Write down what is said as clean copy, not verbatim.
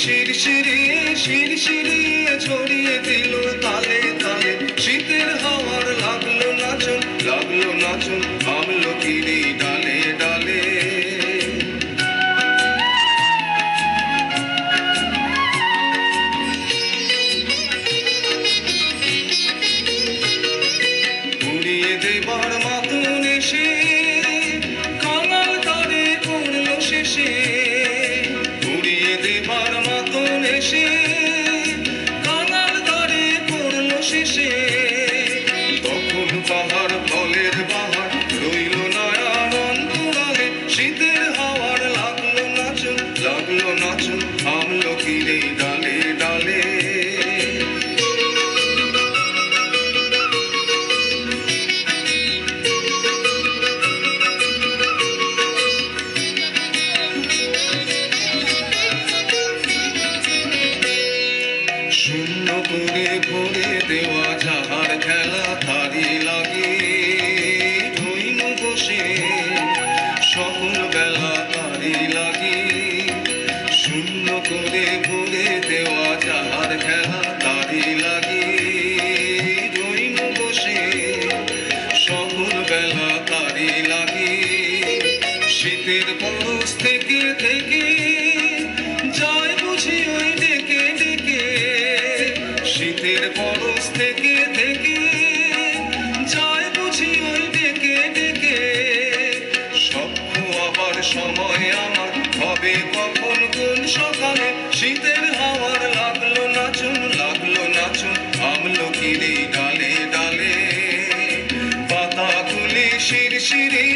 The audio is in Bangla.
শিরশিরিয়ে শিরশিরিয়ে ছড়িয়ে দিল তালে তালে শীতের হাওয়ার লাগলো নাচন আমলকিরি ডালে ডালে উড়িয়ে দেবার মাতন এসে কাঙাল তারে করলো শেষে উড়িয়ে দেবার মাতন এসে কাঙাল তারে করলো শেষে তখন পাহাড় ফলের বাহার রইল নয়ান অন্তরালে শীতের হাওয়ার লাগলো নাচন আমলকিরে ডালে ডালে শূন্য করে ভরে দেওয়া যাহার খেলা তারি লাগে ধৈন বসে সকল বেলা তারি লাগে শূন্য করে ভরে দেওয়া যাহার খেলা তারি লাগে ধৈন বসে সকল বেলা তারি লাগে শীতের পরশ থেকে থেকে যায় বুঝি ওই ডেকে ডেকে শীতের পরশ থেকে থেকে যায় বুঝি ওই ডেকে ডেকে স্বপ্ন আবার সময় আমার হবে কখন কোন সকালে শীতের হাওয়ার লাগলো নাচন আমলকিরি ডালে ডালে পাতা তুলি শিরশিরি